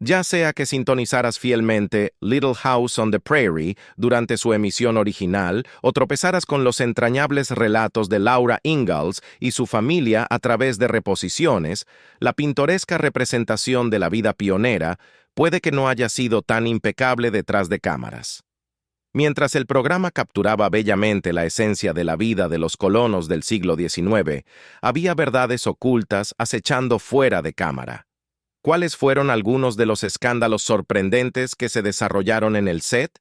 Ya sea que sintonizaras fielmente Little House on the Prairie durante su emisión original o tropezaras con los entrañables relatos de Laura Ingalls y su familia a través de reposiciones, la pintoresca representación de la vida pionera puede que no haya sido tan impecable detrás de cámaras. Mientras el programa capturaba bellamente la esencia de la vida de los colonos del siglo XIX, había verdades ocultas acechando fuera de cámara. ¿Cuáles fueron algunos de los escándalos sorprendentes que se desarrollaron en el set?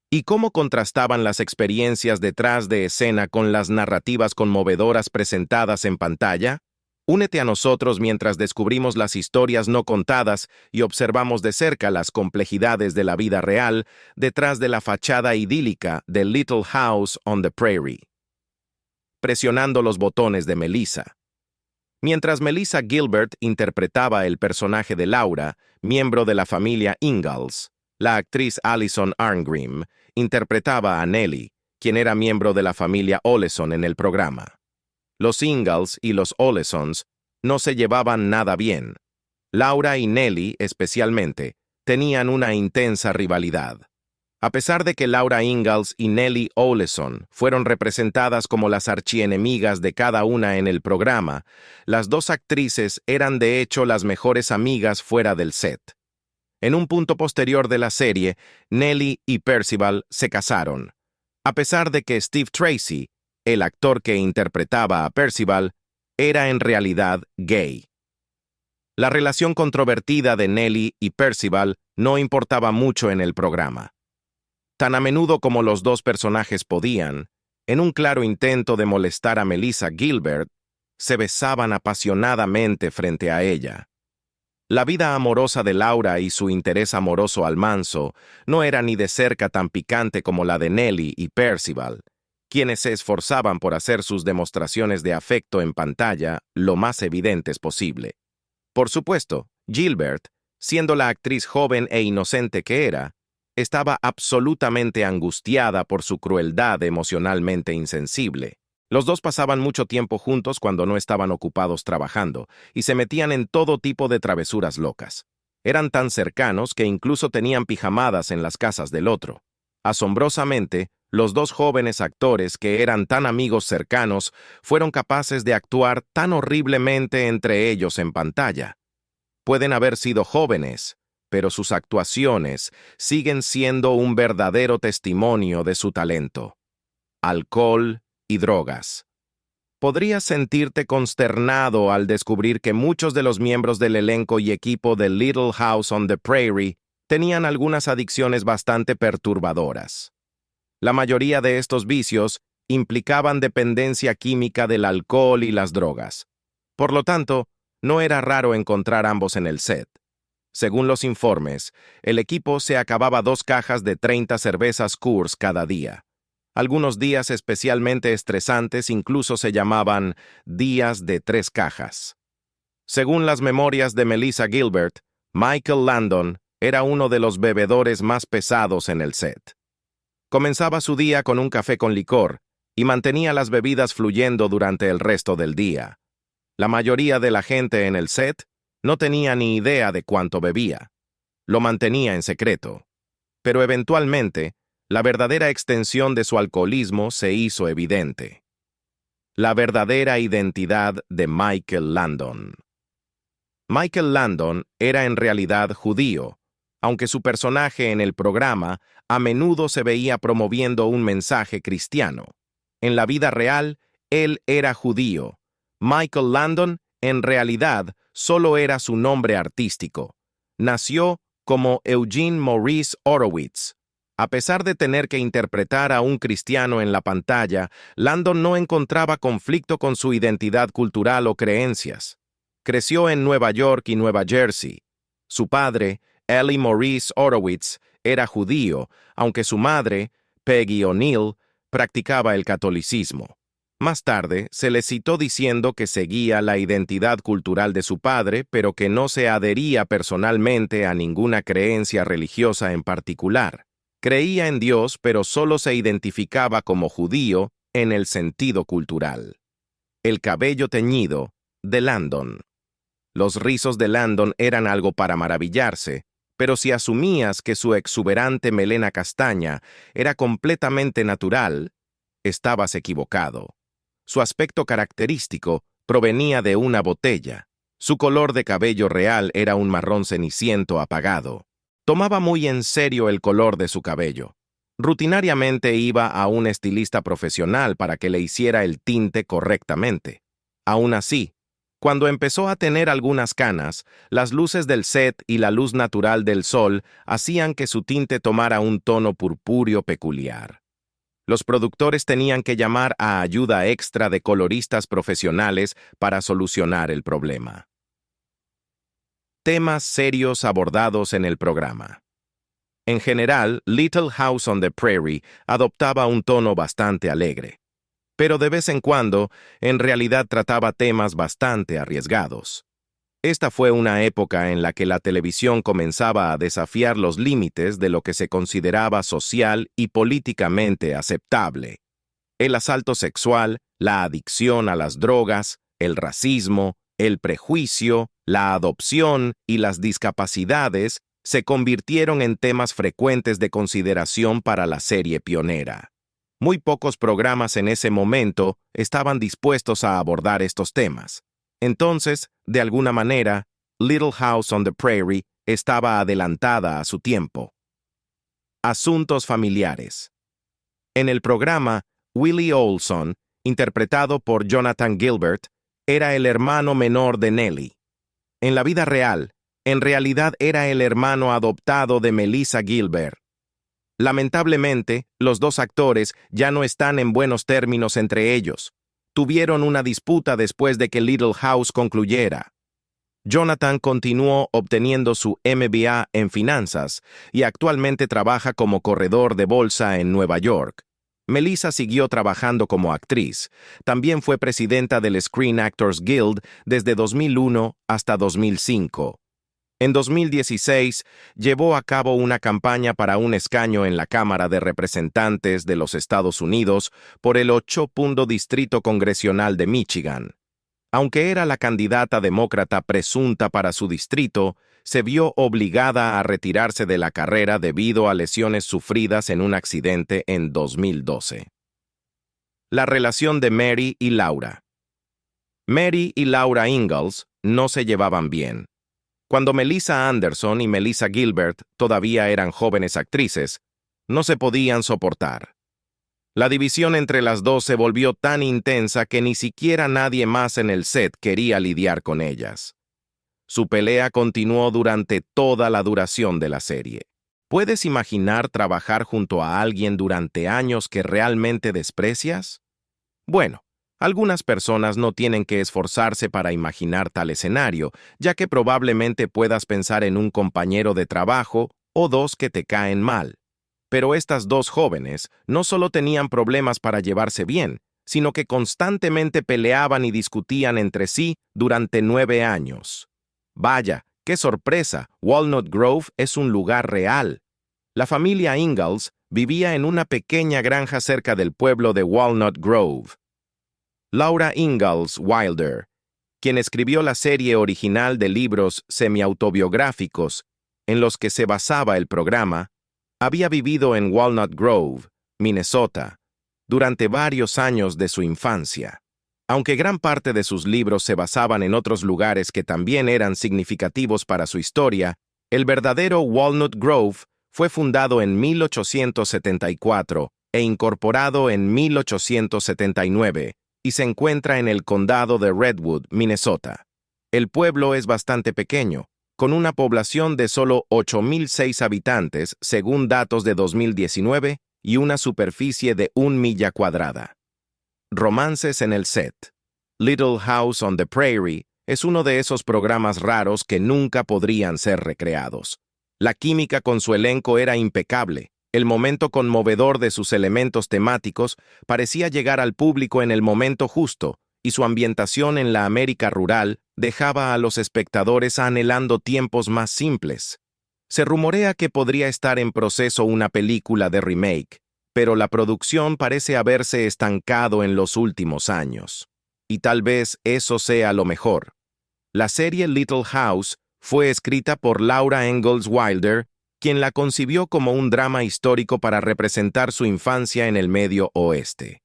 ¿Y cómo contrastaban las experiencias detrás de escena con las narrativas conmovedoras presentadas en pantalla? Únete a nosotros mientras descubrimos las historias no contadas y observamos de cerca las complejidades de la vida real detrás de la fachada idílica de Little House on the Prairie. Presionando los botones de Melissa. Mientras Melissa Gilbert interpretaba el personaje de Laura, miembro de la familia Ingalls, la actriz Alison Arngrim interpretaba a Nellie, quien era miembro de la familia Oleson en el programa. Los Ingalls y los Olesons no se llevaban nada bien. Laura y Nellie, especialmente, tenían una intensa rivalidad. A pesar de que Laura Ingalls y Nellie Oleson fueron representadas como las archienemigas de cada una en el programa, las dos actrices eran de hecho las mejores amigas fuera del set. En un punto posterior de la serie, Nellie y Percival se casaron, a pesar de que Steve Tracy, el actor que interpretaba a Percival, era en realidad gay. La relación controvertida de Nellie y Percival no importaba mucho en el programa. Tan a menudo como los dos personajes podían, en un claro intento de molestar a Melissa Gilbert, se besaban apasionadamente frente a ella. La vida amorosa de Laura y su interés amoroso al manso no era ni de cerca tan picante como la de Nellie y Percival, quienes se esforzaban por hacer sus demostraciones de afecto en pantalla lo más evidentes posible. Por supuesto, Gilbert, siendo la actriz joven e inocente que era, estaba absolutamente angustiada por su crueldad emocionalmente insensible. Los dos pasaban mucho tiempo juntos cuando no estaban ocupados trabajando y se metían en todo tipo de travesuras locas. Eran tan cercanos que incluso tenían pijamadas en las casas del otro. Asombrosamente, los dos jóvenes actores que eran tan amigos cercanos fueron capaces de actuar tan horriblemente entre ellos en pantalla. Pueden haber sido jóvenes, pero sus actuaciones siguen siendo un verdadero testimonio de su talento. Alcohol y drogas. Podrías sentirte consternado al descubrir que muchos de los miembros del elenco y equipo de Little House on the Prairie tenían algunas adicciones bastante perturbadoras. La mayoría de estos vicios implicaban dependencia química del alcohol y las drogas. Por lo tanto, no era raro encontrar ambos en el set. Según los informes, el equipo se acababa 2 cajas de 30 cervezas Coors cada día. Algunos días especialmente estresantes incluso se llamaban días de 3 cajas. Según las memorias de Melissa Gilbert, Michael Landon era uno de los bebedores más pesados en el set. Comenzaba su día con un café con licor y mantenía las bebidas fluyendo durante el resto del día. La mayoría de la gente en el set no tenía ni idea de cuánto bebía. Lo mantenía en secreto. Pero eventualmente, la verdadera extensión de su alcoholismo se hizo evidente. La verdadera identidad de Michael Landon. Michael Landon era en realidad judío, aunque su personaje en el programa a menudo se veía promoviendo un mensaje cristiano. En la vida real, él era judío. Michael Landon, en realidad, solo era su nombre artístico. Nació como Eugene Maurice Horowitz. A pesar de tener que interpretar a un cristiano en la pantalla, Landon no encontraba conflicto con su identidad cultural o creencias. Creció en Nueva York y Nueva Jersey. Su padre, Ellie Maurice Horowitz, era judío, aunque su madre, Peggy O'Neill, practicaba el catolicismo. Más tarde, se le citó diciendo que seguía la identidad cultural de su padre, pero que no se adhería personalmente a ninguna creencia religiosa en particular. Creía en Dios, pero solo se identificaba como judío en el sentido cultural. El cabello teñido de Landon. Los rizos de Landon eran algo para maravillarse, Pero si asumías que su exuberante melena castaña era completamente natural, estabas equivocado. Su aspecto característico provenía de una botella. Su color de cabello real era un marrón ceniciento apagado. Tomaba muy en serio el color de su cabello. Rutinariamente iba a un estilista profesional para que le hiciera el tinte correctamente. Aún así, cuando empezó a tener algunas canas, las luces del set y la luz natural del sol hacían que su tinte tomara un tono purpúreo peculiar. Los productores tenían que llamar a ayuda extra de coloristas profesionales para solucionar el problema. Temas serios abordados en el programa. En general, Little House on the Prairie adoptaba un tono bastante alegre, pero de vez en cuando, en realidad trataba temas bastante arriesgados. Esta fue una época en la que la televisión comenzaba a desafiar los límites de lo que se consideraba social y políticamente aceptable. El asalto sexual, la adicción a las drogas, el racismo, el prejuicio, la adopción y las discapacidades se convirtieron en temas frecuentes de consideración para la serie pionera. Muy pocos programas en ese momento estaban dispuestos a abordar estos temas. Entonces, de alguna manera, Little House on the Prairie estaba adelantada a su tiempo. Asuntos familiares. En el programa, Willie Olson, interpretado por Jonathan Gilbert, era el hermano menor de Nellie. En la vida real, en realidad era el hermano adoptado de Melissa Gilbert. Lamentablemente, los dos actores ya no están en buenos términos entre ellos. Tuvieron una disputa después de que Little House concluyera. Jonathan continuó obteniendo su MBA en finanzas y actualmente trabaja como corredor de bolsa en Nueva York. Melissa siguió trabajando como actriz. También fue presidenta del Screen Actors Guild desde 2001 hasta 2005. En 2016, llevó a cabo una campaña para un escaño en la Cámara de Representantes de los Estados Unidos por el 8. Distrito Congresional de Michigan. Aunque era la candidata demócrata presunta para su distrito, se vio obligada a retirarse de la carrera debido a lesiones sufridas en un accidente en 2012. La relación de Mary y Laura. Mary y Laura Ingalls no se llevaban bien. Cuando Melissa Anderson y Melissa Gilbert todavía eran jóvenes actrices, no se podían soportar. La división entre las dos se volvió tan intensa que ni siquiera nadie más en el set quería lidiar con ellas. Su pelea continuó durante toda la duración de la serie. ¿Puedes imaginar trabajar junto a alguien durante años que realmente desprecias? Bueno, algunas personas no tienen que esforzarse para imaginar tal escenario, ya que probablemente puedas pensar en un compañero de trabajo o dos que te caen mal. Pero estas dos jóvenes no solo tenían problemas para llevarse bien, sino que constantemente peleaban y discutían entre sí durante 9 años. Vaya, qué sorpresa, Walnut Grove es un lugar real. La familia Ingalls vivía en una pequeña granja cerca del pueblo de Walnut Grove. Laura Ingalls Wilder, quien escribió la serie original de libros semi-autobiográficos en los que se basaba el programa, había vivido en Walnut Grove, Minnesota, durante varios años de su infancia. Aunque gran parte de sus libros se basaban en otros lugares que también eran significativos para su historia, el verdadero Walnut Grove fue fundado en 1874 e incorporado en 1879 y se encuentra en el condado de Redwood, Minnesota. El pueblo es bastante pequeño, con una población de solo 8,006 habitantes según datos de 2019 y una superficie de 1 milla cuadrada. Romances en el set. Little House on the Prairie es uno de esos programas raros que nunca podrían ser recreados. La química con su elenco era impecable. El momento conmovedor de sus elementos temáticos parecía llegar al público en el momento justo, y su ambientación en la América rural dejaba a los espectadores anhelando tiempos más simples. Se rumorea que podría estar en proceso una película de remake, pero la producción parece haberse estancado en los últimos años. Y tal vez eso sea lo mejor. La serie Little House Fue escrita por Laura Ingalls Wilder, quien la concibió como un drama histórico para representar su infancia en el Medio Oeste.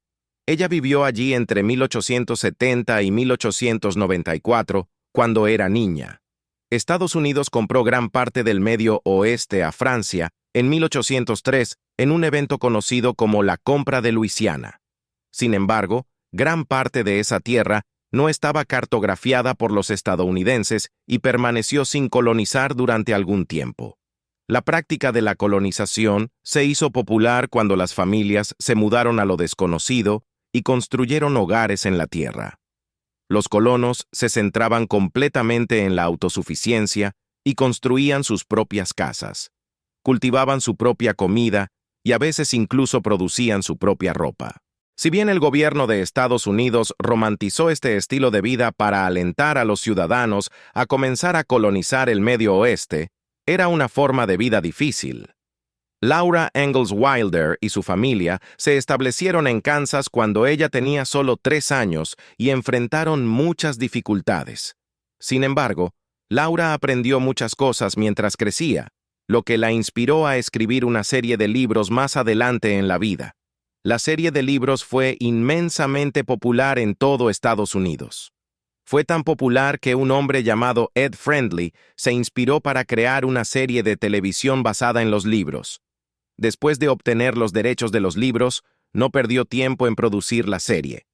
Ella vivió allí entre 1870 y 1894, cuando era niña. Estados Unidos compró gran parte del Medio Oeste a Francia en 1803 en un evento conocido como la Compra de Luisiana. Sin embargo, gran parte de esa tierra no estaba cartografiada por los estadounidenses y permaneció sin colonizar durante algún tiempo. La práctica de la colonización se hizo popular cuando las familias se mudaron a lo desconocido y construyeron hogares en la tierra. Los colonos se centraban completamente en la autosuficiencia y construían sus propias casas. Cultivaban su propia comida y a veces incluso producían su propia ropa. Si bien el gobierno de Estados Unidos romantizó este estilo de vida para alentar a los ciudadanos a comenzar a colonizar el Medio Oeste, era una forma de vida difícil. Laura Ingalls Wilder y su familia se establecieron en Kansas cuando ella tenía solo 3 años y enfrentaron muchas dificultades. Sin embargo, Laura aprendió muchas cosas mientras crecía, lo que la inspiró a escribir una serie de libros más adelante en la vida. La serie de libros fue inmensamente popular en todo Estados Unidos. Fue tan popular que un hombre llamado Ed Friendly se inspiró para crear una serie de televisión basada en los libros. Después de obtener los derechos de los libros, no perdió tiempo en producir la serie.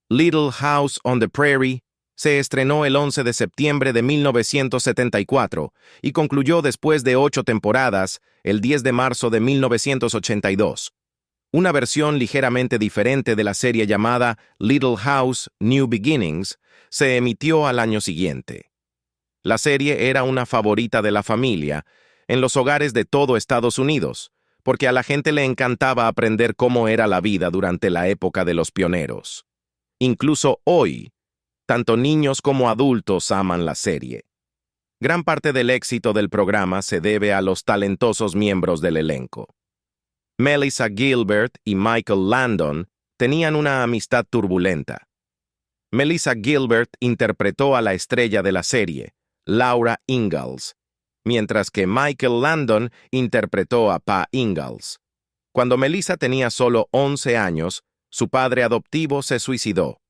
Little House on the Prairie se estrenó el 11 de septiembre de 1974 y concluyó después de 8 temporadas, el 10 de marzo de 1982. Una versión ligeramente diferente de la serie llamada Little House, New Beginnings se emitió al año siguiente. La serie era una favorita de la familia en los hogares de todo Estados Unidos, porque a la gente le encantaba aprender cómo era la vida durante la época de los pioneros. Incluso hoy, tanto niños como adultos aman la serie. Gran parte del éxito del programa se debe a los talentosos miembros del elenco. Melissa Gilbert y Michael Landon tenían una amistad turbulenta. Melissa Gilbert interpretó a la estrella de la serie, Laura Ingalls, mientras que Michael Landon interpretó a Pa Ingalls. Cuando Melissa tenía solo 11 años, su padre adoptivo se suicidó.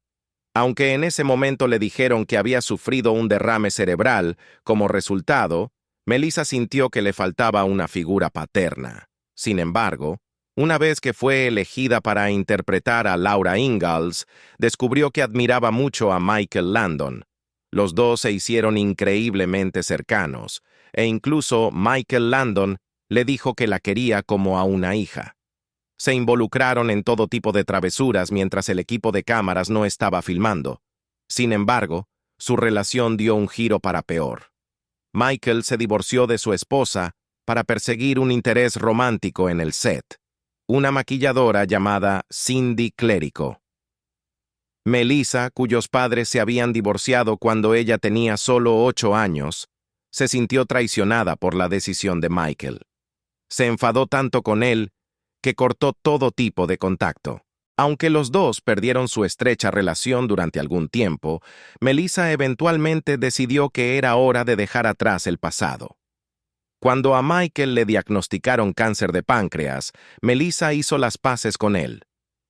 Aunque en ese momento le dijeron que había sufrido un derrame cerebral, como resultado, Melissa sintió que le faltaba una figura paterna. Sin embargo, una vez que fue elegida para interpretar a Laura Ingalls, descubrió que admiraba mucho a Michael Landon. Los dos se hicieron increíblemente cercanos, e incluso Michael Landon le dijo que la quería como a una hija. Se involucraron en todo tipo de travesuras mientras el equipo de cámaras no estaba filmando. Sin embargo, su relación dio un giro para peor. Michael se divorció de su esposa para perseguir un interés romántico en el set, una maquilladora llamada Cindy Clerico. Melissa, cuyos padres se habían divorciado cuando ella tenía solo 8 años, se sintió traicionada por la decisión de Michael. Se enfadó tanto con él que cortó todo tipo de contacto. Aunque los dos perdieron su estrecha relación durante algún tiempo, Melissa eventualmente decidió que era hora de dejar atrás el pasado. Cuando a Michael le diagnosticaron cáncer de páncreas, Melissa hizo las paces con él.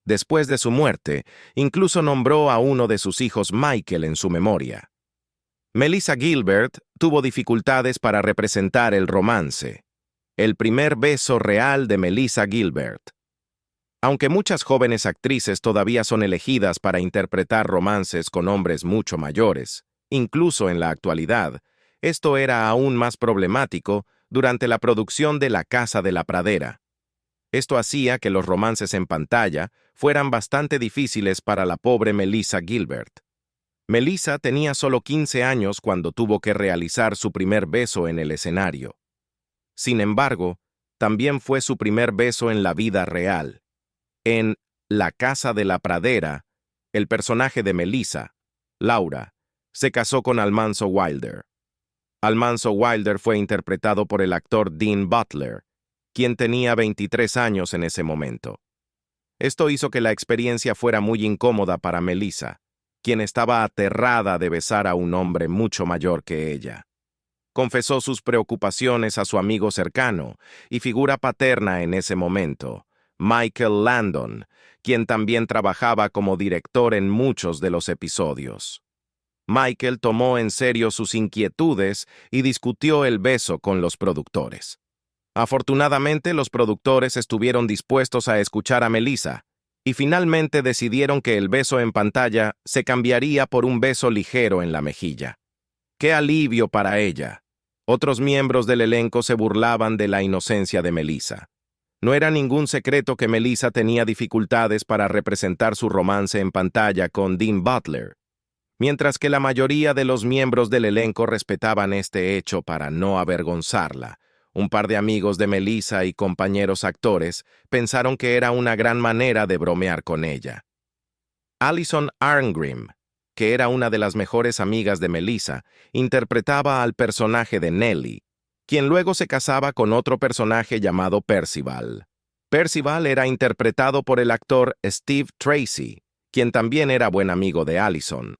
Después de su muerte, incluso nombró a uno de sus hijos Michael en su memoria. Melissa Gilbert tuvo dificultades para representar el romance. El primer beso real de Melissa Gilbert. Aunque muchas jóvenes actrices todavía son elegidas para interpretar romances con hombres mucho mayores, incluso en la actualidad, esto era aún más problemático durante la producción de La Casa de la Pradera. Esto hacía que los romances en pantalla fueran bastante difíciles para la pobre Melissa Gilbert. Melissa tenía solo 15 años cuando tuvo que realizar su primer beso en el escenario. Sin embargo, también fue su primer beso en la vida real. En La Casa de la Pradera, el personaje de Melissa, Laura, se casó con Almanzo Wilder. Almanzo Wilder fue interpretado por el actor Dean Butler, quien tenía 23 años en ese momento. Esto hizo que la experiencia fuera muy incómoda para Melissa, quien estaba aterrada de besar a un hombre mucho mayor que ella. confesó sus preocupaciones a su amigo cercano y figura paterna en ese momento, Michael Landon, quien también trabajaba como director en muchos de los episodios. Michael tomó en serio sus inquietudes y discutió el beso con los productores. Afortunadamente, los productores estuvieron dispuestos a escuchar a Melissa, y finalmente decidieron que el beso en pantalla se cambiaría por un beso ligero en la mejilla. ¡Qué alivio para ella! Otros miembros del elenco se burlaban de la inocencia de Melissa. No era ningún secreto que Melissa tenía dificultades para representar su romance en pantalla con Dean Butler, mientras que la mayoría de los miembros del elenco respetaban este hecho para no avergonzarla. Un par de amigos de Melissa y compañeros actores pensaron que era una gran manera de bromear con ella. Alison Arngrim, que era una de las mejores amigas de Melissa, interpretaba al personaje de Nellie, quien luego se casaba con otro personaje llamado Percival. Percival era interpretado por el actor Steve Tracy, quien también era buen amigo de Alison.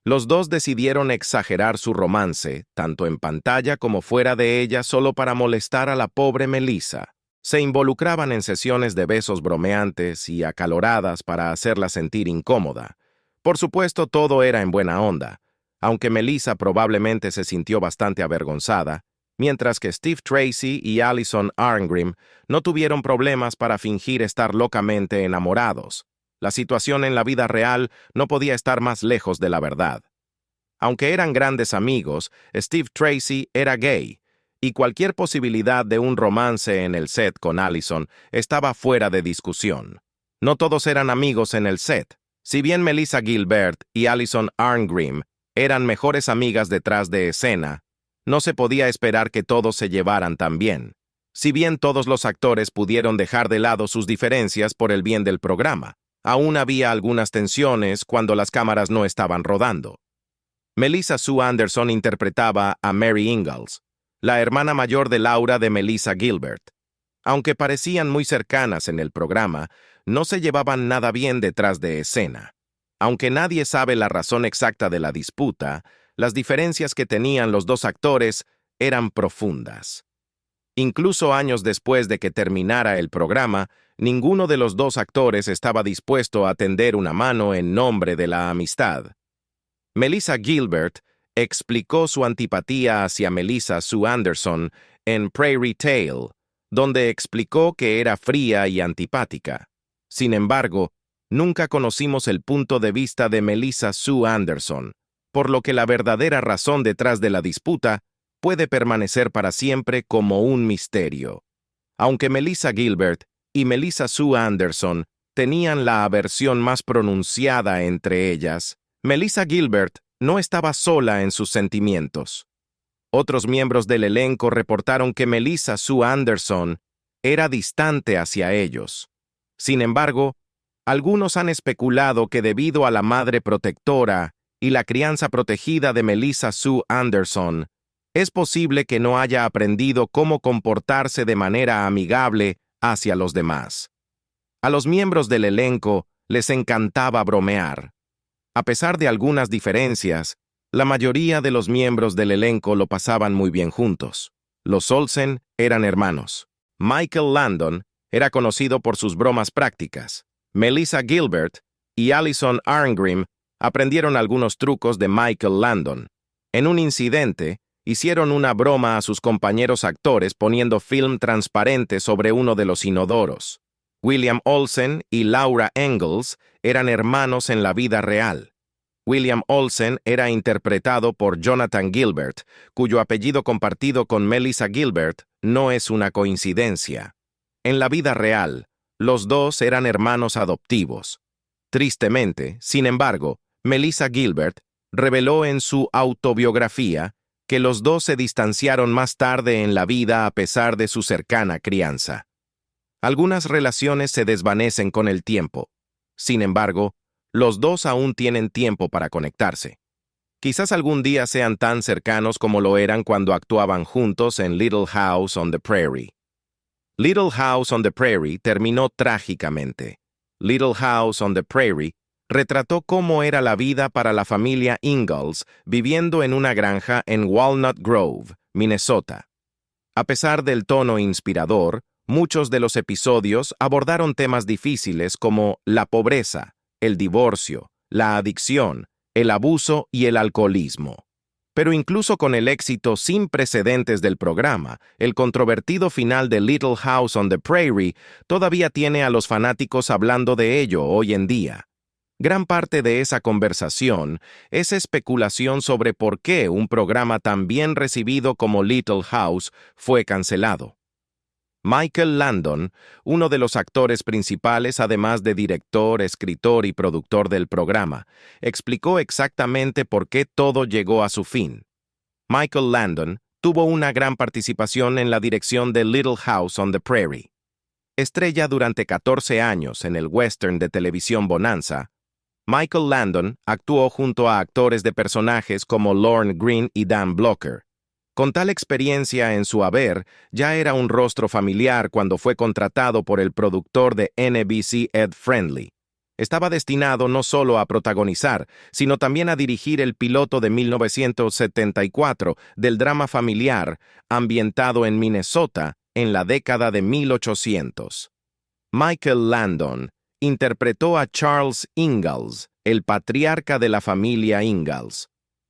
Los dos decidieron exagerar su romance, tanto en pantalla como fuera de ella, solo para molestar a la pobre Melissa. Se involucraban en sesiones de besos bromeantes y acaloradas para hacerla sentir incómoda. Por supuesto, todo era en buena onda, aunque Melissa probablemente se sintió bastante avergonzada, mientras que Steve Tracy y Alison Arngrim no tuvieron problemas para fingir estar locamente enamorados. La situación en la vida real no podía estar más lejos de la verdad. Aunque eran grandes amigos, Steve Tracy era gay, y cualquier posibilidad de un romance en el set con Alison estaba fuera de discusión. No todos eran amigos en el set. Si bien Melissa Gilbert y Alison Arngrim eran mejores amigas detrás de escena, no se podía esperar que todos se llevaran tan bien. Si bien todos los actores pudieron dejar de lado sus diferencias por el bien del programa, aún había algunas tensiones cuando las cámaras no estaban rodando. Melissa Sue Anderson interpretaba a Mary Ingalls, la hermana mayor de Laura de Melissa Gilbert. Aunque parecían muy cercanas en el programa, no se llevaban nada bien detrás de escena. Aunque nadie sabe la razón exacta de la disputa, las diferencias que tenían los dos actores eran profundas. Incluso años después de que terminara el programa, ninguno de los dos actores estaba dispuesto a tender una mano en nombre de la amistad. Melissa Gilbert explicó su antipatía hacia Melissa Sue Anderson en Prairie Tale, donde explicó que era fría y antipática. Sin embargo, nunca conocimos el punto de vista de Melissa Sue Anderson, por lo que la verdadera razón detrás de la disputa puede permanecer para siempre como un misterio. Aunque Melissa Gilbert y Melissa Sue Anderson tenían la aversión más pronunciada entre ellas, Melissa Gilbert no estaba sola en sus sentimientos. Otros miembros del elenco reportaron que Melissa Sue Anderson era distante hacia ellos. Sin embargo, algunos han especulado que debido a la madre protectora y la crianza protegida de Melissa Sue Anderson, es posible que no haya aprendido cómo comportarse de manera amigable hacia los demás. A los miembros del elenco les encantaba bromear. A pesar de algunas diferencias, la mayoría de los miembros del elenco lo pasaban muy bien juntos. Los Olsen eran hermanos. Michael Landon era conocido por sus bromas prácticas. Melissa Gilbert y Alison Arngrim aprendieron algunos trucos de Michael Landon. En un incidente, hicieron una broma a sus compañeros actores poniendo film transparente sobre uno de los inodoros. William Olsen y Laura Ingalls eran hermanos en la vida real. William Olsen era interpretado por Jonathan Gilbert, cuyo apellido compartido con Melissa Gilbert no es una coincidencia. En la vida real, los dos eran hermanos adoptivos. Tristemente, sin embargo, Melissa Gilbert reveló en su autobiografía que los dos se distanciaron más tarde en la vida a pesar de su cercana crianza. Algunas relaciones se desvanecen con el tiempo. Sin embargo, los dos aún tienen tiempo para conectarse. Quizás algún día sean tan cercanos como lo eran cuando actuaban juntos en Little House on the Prairie. Little House on the Prairie terminó trágicamente. Little House on the Prairie retrató cómo era la vida para la familia Ingalls viviendo en una granja en Walnut Grove, Minnesota. A pesar del tono inspirador, muchos de los episodios abordaron temas difíciles como la pobreza, el divorcio, la adicción, el abuso y el alcoholismo. Pero incluso con el éxito sin precedentes del programa, el controvertido final de Little House on the Prairie todavía tiene a los fanáticos hablando de ello hoy en día. Gran parte de esa conversación es especulación sobre por qué un programa tan bien recibido como Little House fue cancelado. Michael Landon, uno de los actores principales, además de director, escritor y productor del programa, explicó exactamente por qué todo llegó a su fin. Michael Landon tuvo una gran participación en la dirección de Little House on the Prairie. Estrella durante 14 años en el western de televisión Bonanza, Michael Landon actuó junto a actores de personajes como Lorne Greene y Dan Blocker. Con tal experiencia en su haber, ya era un rostro familiar cuando fue contratado por el productor de NBC Ed Friendly. Estaba destinado no solo a protagonizar, sino también a dirigir el piloto de 1974 del drama familiar ambientado en Minnesota en la década de 1800. Michael Landon interpretó a Charles Ingalls, el patriarca de la familia Ingalls.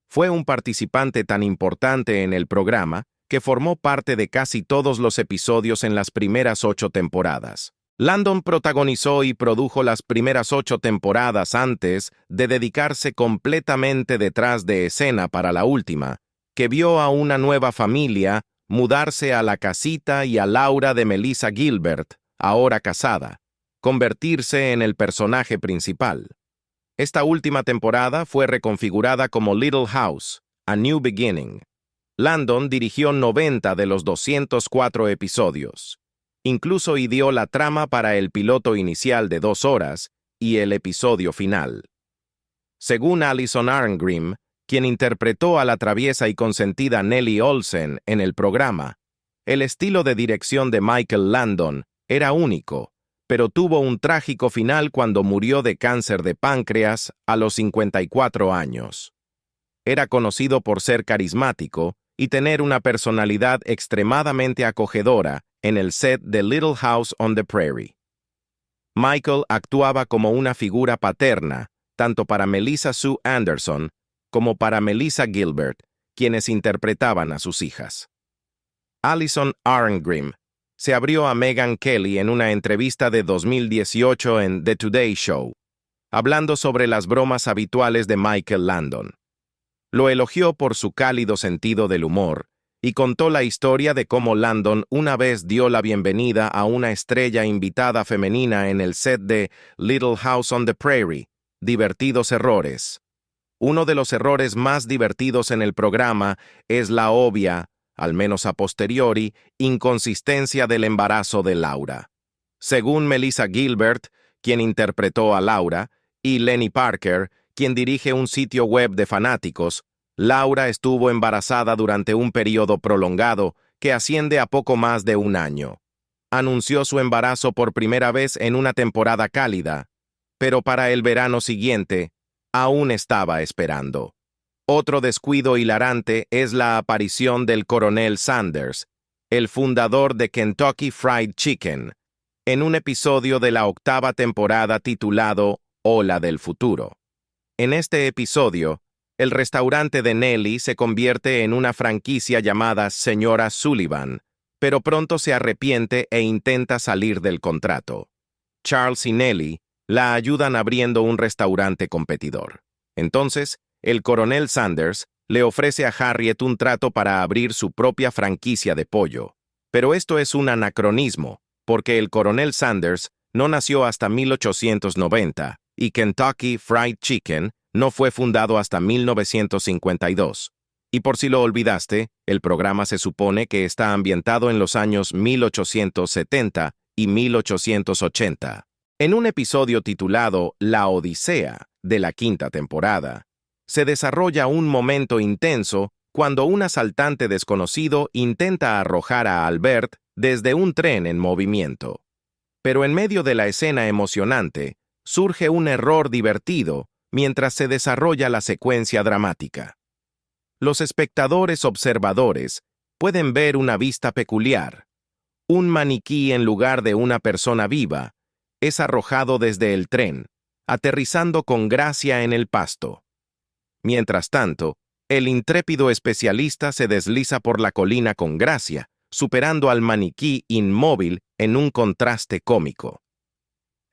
Fue un participante tan importante en el programa que formó parte de casi todos los episodios en las primeras 8 temporadas. Landon protagonizó y produjo las primeras 8 temporadas antes de dedicarse completamente detrás de escena para la última, que vio a una nueva familia mudarse a la casita y a Laura de Melissa Gilbert, ahora casada, convertirse en el personaje principal. Esta última temporada fue reconfigurada como Little House, A New Beginning. Landon dirigió 90 de los 204 episodios. Incluso ideó la trama para el piloto inicial de 2 horas y el episodio final. Según Allison Arngrim, quien interpretó a la traviesa y consentida Nellie Olsen en el programa, el estilo de dirección de Michael Landon era único, pero tuvo un trágico final cuando murió de cáncer de páncreas a los 54 años. Era conocido por ser carismático y tener una personalidad extremadamente acogedora en el set de Little House on the Prairie. Michael actuaba como una figura paterna, tanto para Melissa Sue Anderson como para Melissa Gilbert, quienes interpretaban a sus hijas. Allison Arngrim se abrió a Megyn Kelly en una entrevista de 2018 en The Today Show, hablando sobre las bromas habituales de Michael Landon. Lo elogió por su cálido sentido del humor y contó la historia de cómo Landon una vez dio la bienvenida a una estrella invitada femenina en el set de Little House on the Prairie, Divertidos Errores. Uno de los errores más divertidos en el programa es la obvia, al menos a posteriori, inconsistencia del embarazo de Laura. Según Melissa Gilbert, quien interpretó a Laura, y Lenny Parker, quien dirige un sitio web de fanáticos, Laura estuvo embarazada durante un periodo prolongado que asciende a poco más de 1 año. Anunció su embarazo por primera vez en una temporada cálida, pero para el verano siguiente, aún estaba esperando. Otro descuido hilarante es la aparición del coronel Sanders, el fundador de Kentucky Fried Chicken, en un episodio de la 8ª temporada titulado Hola del Futuro. En este episodio, el restaurante de Nellie se convierte en una franquicia llamada Señora Sullivan, pero pronto se arrepiente e intenta salir del contrato. Charles y Nellie la ayudan abriendo un restaurante competidor. Entonces, el coronel Sanders le ofrece a Harriet un trato para abrir su propia franquicia de pollo. Pero esto es un anacronismo, porque el coronel Sanders no nació hasta 1890 y Kentucky Fried Chicken no fue fundado hasta 1952. Y por si lo olvidaste, el programa se supone que está ambientado en los años 1870 y 1880. En un episodio titulado La Odisea, de la 5ª temporada, se desarrolla un momento intenso cuando un asaltante desconocido intenta arrojar a Albert desde un tren en movimiento. Pero en medio de la escena emocionante, surge un error divertido mientras se desarrolla la secuencia dramática. Los espectadores observadores pueden ver una vista peculiar. Un maniquí en lugar de una persona viva es arrojado desde el tren, aterrizando con gracia en el pasto. Mientras tanto, el intrépido especialista se desliza por la colina con gracia, superando al maniquí inmóvil en un contraste cómico.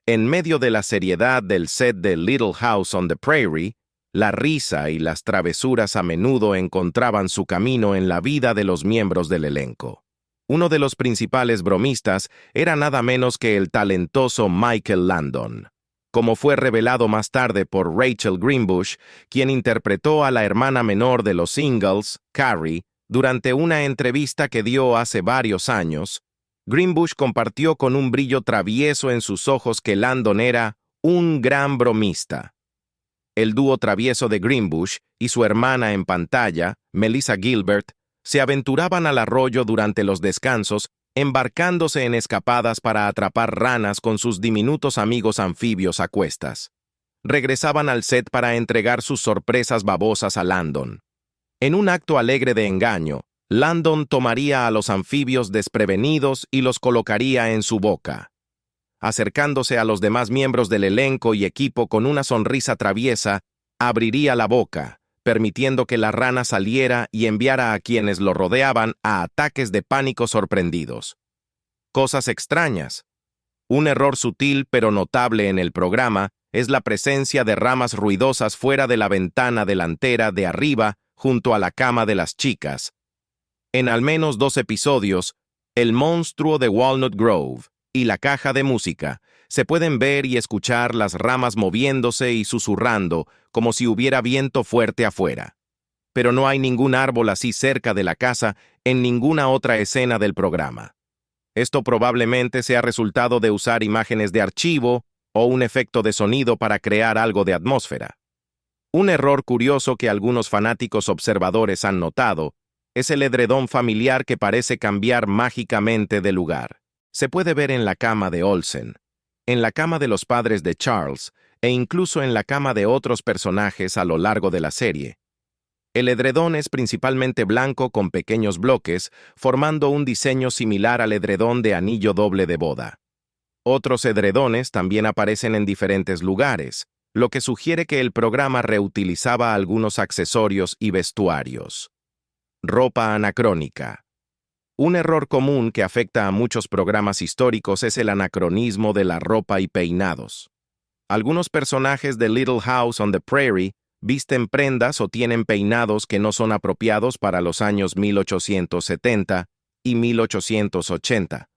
En medio de la seriedad del set de Little House on the Prairie, la risa y las travesuras a menudo encontraban su camino en la vida de los miembros del elenco. Uno de los principales bromistas era nada menos que el talentoso Michael Landon, como fue revelado más tarde por Rachel Greenbush, quien interpretó a la hermana menor de los Ingalls, Carrie, durante una entrevista que dio hace varios años. Greenbush compartió con un brillo travieso en sus ojos que Landon era un gran bromista. El dúo travieso de Greenbush y su hermana en pantalla, Melissa Gilbert, se aventuraban al arroyo durante los descansos, embarcándose en escapadas para atrapar ranas con sus diminutos amigos anfibios a cuestas. Regresaban al set para entregar sus sorpresas babosas a Landon. En un acto alegre de engaño, Landon tomaría a los anfibios desprevenidos y los colocaría en su boca. Acercándose a los demás miembros del elenco y equipo con una sonrisa traviesa, abriría la boca, permitiendo que la rana saliera y enviara a quienes lo rodeaban a ataques de pánico sorprendidos. Cosas extrañas. Un error sutil pero notable en el programa es la presencia de ramas ruidosas fuera de la ventana delantera de arriba junto a la cama de las chicas. En al menos 2 episodios, el monstruo de Walnut Grove y la caja de música se pueden ver y escuchar las ramas moviéndose y susurrando como si hubiera viento fuerte afuera. Pero no hay ningún árbol así cerca de la casa en ninguna otra escena del programa. Esto probablemente sea resultado de usar imágenes de archivo o un efecto de sonido para crear algo de atmósfera. Un error curioso que algunos fanáticos observadores han notado es el edredón familiar que parece cambiar mágicamente de lugar. Se puede ver en la cama de Olsen, en la cama de los padres de Charles e incluso en la cama de otros personajes a lo largo de la serie. El edredón es principalmente blanco con pequeños bloques, formando un diseño similar al edredón de anillo doble de boda. Otros edredones también aparecen en diferentes lugares, lo que sugiere que el programa reutilizaba algunos accesorios y vestuarios. Ropa anacrónica. Un error común que afecta a muchos programas históricos es el anacronismo de la ropa y peinados. Algunos personajes de Little House on the Prairie visten prendas o tienen peinados que no son apropiados para los años 1870 y 1880.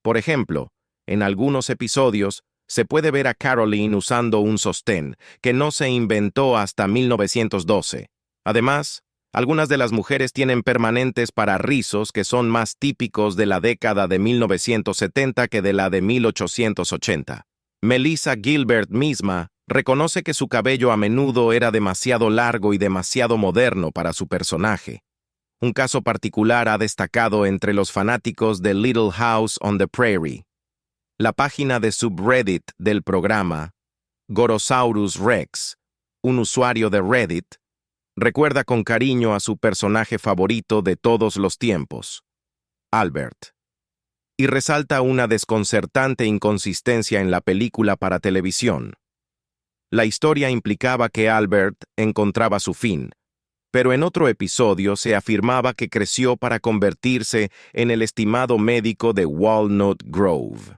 Por ejemplo, en algunos episodios se puede ver a Caroline usando un sostén, que no se inventó hasta 1912. Además, algunas de las mujeres tienen permanentes para rizos que son más típicos de la década de 1970 que de la de 1880. Melissa Gilbert misma reconoce que su cabello a menudo era demasiado largo y demasiado moderno para su personaje. Un caso particular ha destacado entre los fanáticos de Little House on the Prairie. La página de subreddit del programa, Gorosaurus Rex, un usuario de Reddit, recuerda con cariño a su personaje favorito de todos los tiempos, Albert, y resalta una desconcertante inconsistencia en la película para televisión. La historia implicaba que Albert encontraba su fin, pero en otro episodio se afirmaba que creció para convertirse en el estimado médico de Walnut Grove.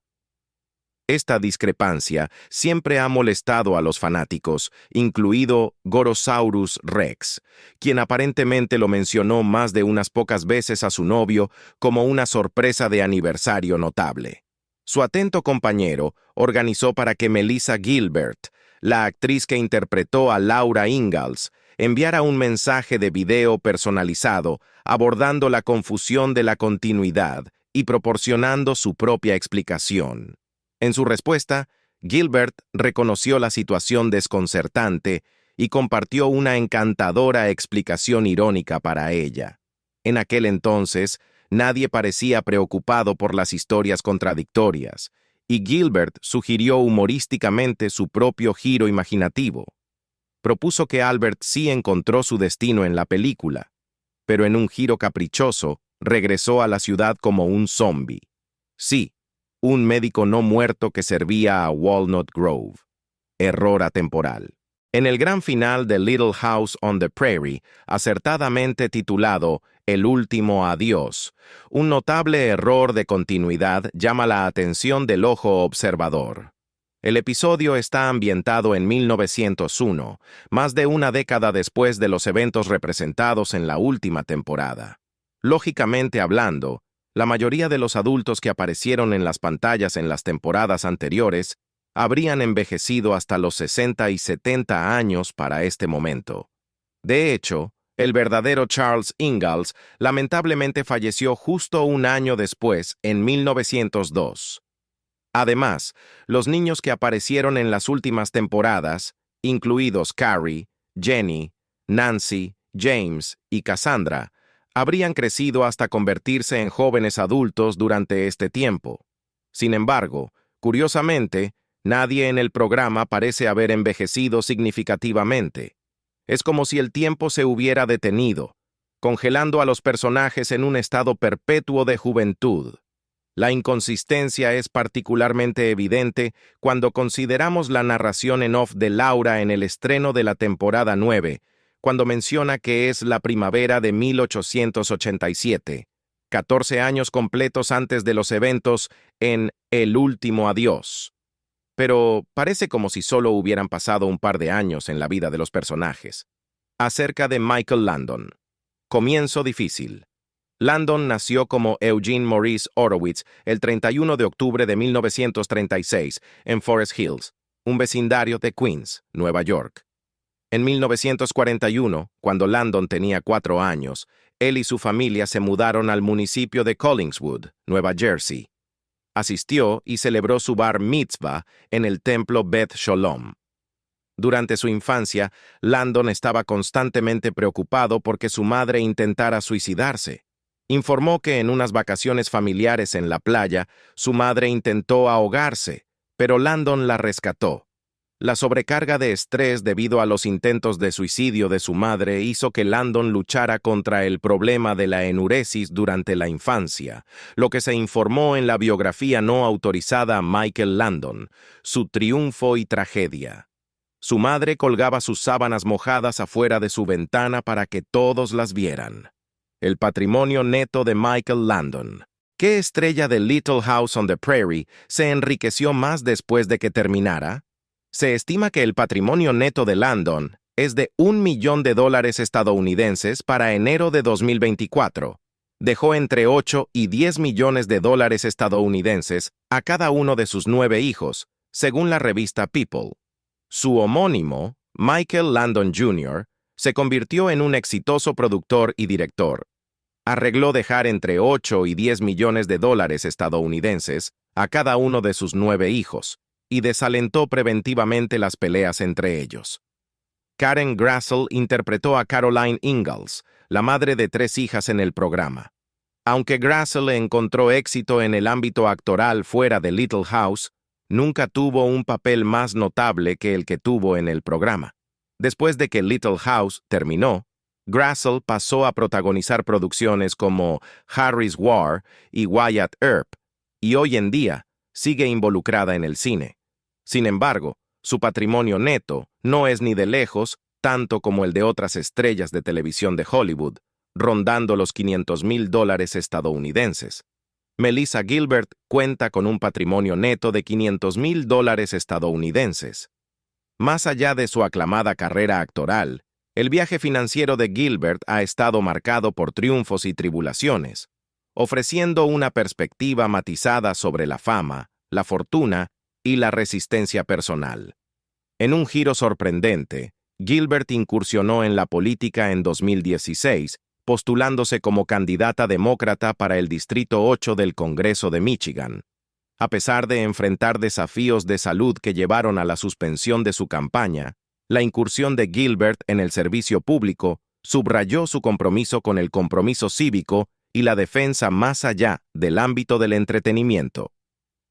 Esta discrepancia siempre ha molestado a los fanáticos, incluido Gorosaurus Rex, quien aparentemente lo mencionó más de unas pocas veces a su novio como una sorpresa de aniversario notable. Su atento compañero organizó para que Melissa Gilbert, la actriz que interpretó a Laura Ingalls, enviara un mensaje de video personalizado abordando la confusión de la continuidad y proporcionando su propia explicación. En su respuesta, Gilbert reconoció la situación desconcertante y compartió una encantadora explicación irónica para ella. En aquel entonces, nadie parecía preocupado por las historias contradictorias, y Gilbert sugirió humorísticamente su propio giro imaginativo. Propuso que Albert sí encontró su destino en la película, pero en un giro caprichoso regresó a la ciudad como un zombie. Sí, un médico no muerto que servía a Walnut Grove. Error atemporal. En el gran final de Little House on the Prairie, acertadamente titulado El último adiós, un notable error de continuidad llama la atención del ojo observador. El episodio está ambientado en 1901, más de una década después de los eventos representados en la última temporada. Lógicamente hablando, la mayoría de los adultos que aparecieron en las pantallas en las temporadas anteriores habrían envejecido hasta los 60 y 70 años para este momento. De hecho, el verdadero Charles Ingalls lamentablemente falleció justo un año después, en 1902. Además, los niños que aparecieron en las últimas temporadas, incluidos Carrie, Jenny, Nancy, James y Cassandra, habrían crecido hasta convertirse en jóvenes adultos durante este tiempo. Sin embargo, curiosamente, nadie en el programa parece haber envejecido significativamente. Es como si el tiempo se hubiera detenido, congelando a los personajes en un estado perpetuo de juventud. La inconsistencia es particularmente evidente cuando consideramos la narración en off de Laura en el estreno de la temporada 9, cuando menciona que es la primavera de 1887, 14 años completos antes de los eventos en El último adiós. Pero parece como si solo hubieran pasado un par de años en la vida de los personajes. Acerca de Michael Landon. Comienzo difícil. Landon nació como Eugene Maurice Horowitz el 31 de octubre de 1936 en Forest Hills, un vecindario de Queens, Nueva York. En 1941, cuando Landon tenía 4 años, él y su familia se mudaron al municipio de Collingswood, Nueva Jersey. Asistió y celebró su bar mitzvah en el templo Beth Sholom. Durante su infancia, Landon estaba constantemente preocupado porque su madre intentara suicidarse. Informó que en unas vacaciones familiares en la playa, su madre intentó ahogarse, pero Landon la rescató. La sobrecarga de estrés debido a los intentos de suicidio de su madre hizo que Landon luchara contra el problema de la enuresis durante la infancia, lo que se informó en la biografía no autorizada Michael Landon, Su triunfo y tragedia. Su madre colgaba sus sábanas mojadas afuera de su ventana para que todos las vieran. El patrimonio neto de Michael Landon. ¿Qué estrella de Little House on the Prairie se enriqueció más después de que terminara? Se estima que el patrimonio neto de Landon es de $1 millón estadounidenses para enero de 2024. Dejó entre 8 y 10 millones de dólares estadounidenses a cada uno de sus 9 hijos, según la revista People. Su homónimo, Michael Landon Jr., se convirtió en un exitoso productor y director. Arregló dejar entre 8 y 10 millones de dólares estadounidenses a cada uno de sus 9 hijos, y desalentó preventivamente las peleas entre ellos. Karen Grassel interpretó a Caroline Ingalls, la madre de 3 hijas en el programa. Aunque Grassel encontró éxito en el ámbito actoral fuera de Little House, nunca tuvo un papel más notable que el que tuvo en el programa. Después de que Little House terminó, Grassel pasó a protagonizar producciones como Harry's War y Wyatt Earp, y hoy en día sigue involucrada en el cine. Sin embargo, su patrimonio neto no es ni de lejos tanto como el de otras estrellas de televisión de Hollywood, rondando los $500,000 estadounidenses. Melissa Gilbert cuenta con un patrimonio neto de $500,000 estadounidenses. Más allá de su aclamada carrera actoral, el viaje financiero de Gilbert ha estado marcado por triunfos y tribulaciones, ofreciendo una perspectiva matizada sobre la fama, la fortuna y la resistencia personal. En un giro sorprendente, Gilbert incursionó en la política en 2016, postulándose como candidata demócrata para el Distrito 8 del Congreso de Michigan. A pesar de enfrentar desafíos de salud que llevaron a la suspensión de su campaña, la incursión de Gilbert en el servicio público subrayó su compromiso con el compromiso cívico y la defensa más allá del ámbito del entretenimiento.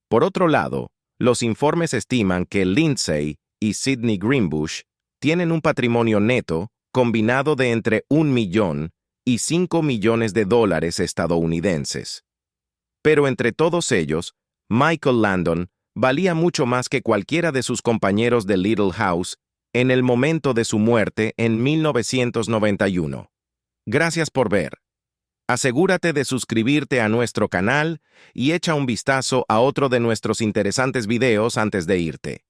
Por otro lado, los informes estiman que Lindsay y Sidney Greenbush tienen un patrimonio neto combinado de entre $1 millón y $5 millones estadounidenses. Pero entre todos ellos, Michael Landon valía mucho más que cualquiera de sus compañeros de Little House en el momento de su muerte en 1991. Gracias por ver. Asegúrate de suscribirte a nuestro canal y echa un vistazo a otro de nuestros interesantes videos antes de irte.